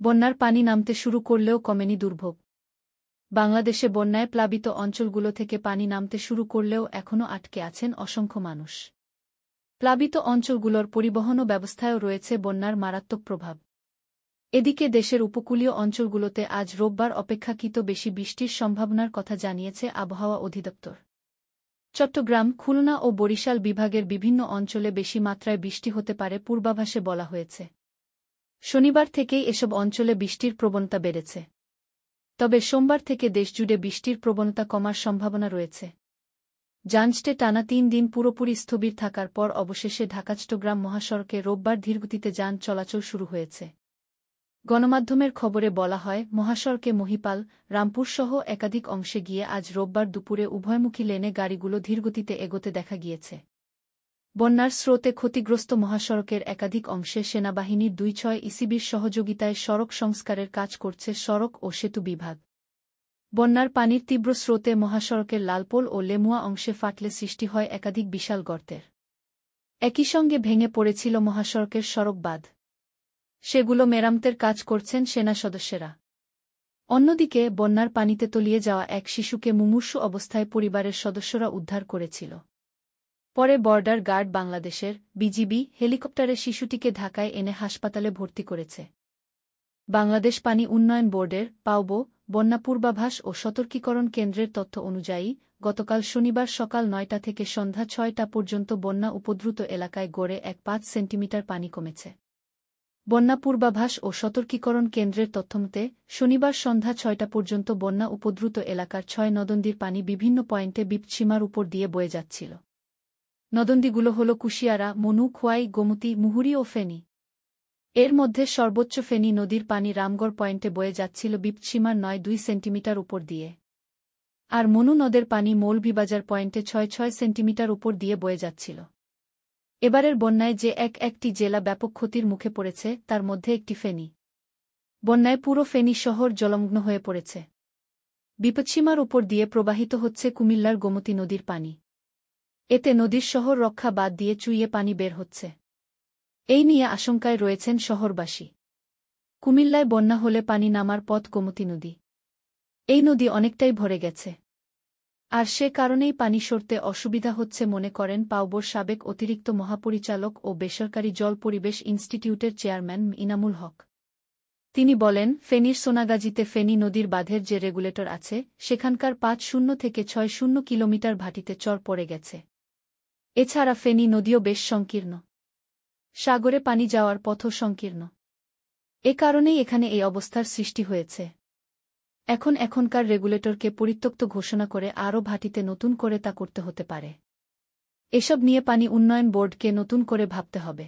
বন্যার পানি নামতে শুরু করলেও কমেনি দুর্ভোগ। বাংলাদেশে বন্যায় প্লাবিত অঞ্চলগুলো থেকে পানি নামতে শুরু করলেও এখনও আটকে আছেন অসংখ্য মানুষ। প্লাবিত অঞ্চলগুলোর পরিবহন ব্যবস্থায়ও রয়েছে বন্যার মারাত্মক প্রভাব। এদিকে দেশের উপকূলীয় অঞ্চলগুলোতে আজ রোববার অপেক্ষাকৃত বেশি বৃষ্টির সম্ভাবনার কথা জানিয়েছে আবহাওয়া অধিদপ্তর। চট্টগ্রাম, খুলনা ও বরিশাল বিভাগের বিভিন্ন অঞ্চলে বেশি মাত্রায় বৃষ্টি হতে পারে পূর্বাভাসে বলা হয়েছে। শনিবার থেকেই এসব অঞ্চলে বৃষ্টির প্রবণতা বেড়েছে। তবে সোমবার থেকে দেশজুড়ে বৃষ্টির প্রবণতা কমার সম্ভাবনা রয়েছে। জাঞ্জটে টানা ৩ দিন পুরোপুরি স্থবির থাকার পর অবশেষে ঢাকা-চট্টগ্রাম মহাসড়কে রোববার ধীরগতিতে যান চলাচল শুরু হয়েছে। গণমাধ্যমের খবরে বলা হয়, মহাসড়কে মহিপাল, রামপুরসহ একাধিক অংশে গিয়ে আজ রোববার দুপুরে উভয়মুখী লেনে গাড়িগুলো ধীরগতিতে এগোতে দেখা গিয়েছে। বন্যার স্রোতে ক্ষতিগ্রস্ত মহাসড়কের একাধিক অংশে সেনাবাহিনীর ২-৬ ইসিবির সহযোগিতায় সড়ক সংস্কারের কাজ করছে সড়ক ও সেতু বিভাগ। বন্যার পানির তীব্র স্রোতে মহাসড়কের লালপোল ও লেমুয়া অংশে ফাটলে সৃষ্টি হয় একাধিক বিশাল গর্তের। একই সঙ্গে ভেঙে পড়েছিল মহাসড়কের সড়ক বাঁধ। সেগুলো মেরামতের কাজ করছেন সেনা সদস্যরা। অন্যদিকে বন্যার পানিতে তলিয়ে যাওয়া এক শিশুকে মুমূর্ষু অবস্থায় পরিবারের সদস্যরা উদ্ধার করেছিল। পরে বর্ডার গার্ড বাংলাদেশের বিজিবি হেলিকপ্টারে শিশুটিকে ঢাকায় এনে হাসপাতালে ভর্তি করেছে। বাংলাদেশ পানি উন্নয়ন বোর্ডের পাওবো বন্যা পূর্বাভাস ও সতর্কীকরণ কেন্দ্রের তথ্য অনুযায়ী গতকাল শনিবার সকাল ৯টা থেকে সন্ধ্যা ৬টা পর্যন্ত বন্যা উপদ্রুত এলাকায় গড়ে ১.৫ সেন্টিমিটার পানি কমেছে। বন্যা পূর্বাভাস ও সতর্কীকরণ কেন্দ্রের তথ্যমতে শনিবার সন্ধ্যা ৬টা পর্যন্ত বন্যা উপদ্রুত এলাকার ৬ নদনদীর পানি বিভিন্ন পয়েন্টে বিপদসীমার উপর দিয়ে বয়ে যাচ্ছিল। নদনদীগুলো হল কুশিয়ারা, মনু, খোয়াই, গোমতী, মুহুরী ও ফেনী। এর মধ্যে সর্বোচ্চ ফেনী নদীর পানি রামগড় পয়েন্টে বয়ে যাচ্ছিল বিপদসীমার ৯.২ সেন্টিমিটার উপর দিয়ে। আর মনু নদের পানি মৌলভীবাজার পয়েন্টে ৬.৬ সেন্টিমিটার উপর দিয়ে বয়ে যাচ্ছিল। এবারের বন্যায় যে একটি জেলা ব্যাপক ক্ষতির মুখে পড়েছে তার মধ্যে একটি ফেনী। বন্যায় পুরো ফেনী শহর জলমগ্ন হয়ে পড়েছে। বিপদসীমার উপর দিয়ে প্রবাহিত হচ্ছে কুমিল্লার গোমতী নদীর পানি। এতে নদীর শহর রক্ষা বাদ দিয়ে চুইয়ে পানি বের হচ্ছে। এই নিয়ে আশঙ্কায় রয়েছেন শহরবাসী। কুমিল্লায় বন্যা হলে পানি নামার পথ গোমতী নদী। এই নদী অনেকটাই ভরে গেছে। আর সে কারণেই পানি সরতে অসুবিধা হচ্ছে মনে করেন পাওবোর সাবেক অতিরিক্ত মহাপরিচালক ও বেসরকারি জল পরিবেশ ইনস্টিটিউটের চেয়ারম্যান ইনামুল হক। তিনি বলেন, ফেনীর সোনাগাজীতে ফেনী নদীর বাঁধের যে রেগুলেটর আছে সেখানকার ৫-০ থেকে ৬-০ কিলোমিটার ভাটিতে চর পড়ে গেছে। এছাড়া ফেনী নদীও বেশ সংকীর্ণ। সাগরে পানি যাওয়ার পথও সংকীর্ণ। এ কারণেই এখানে এই অবস্থার সৃষ্টি হয়েছে। এখনকার রেগুলেটরকে পরিত্যক্ত ঘোষণা করে আরও ভাটিতে নতুন করে তা করতে হতে পারে। এসব নিয়ে পানি উন্নয়ন বোর্ডকে নতুন করে ভাবতে হবে।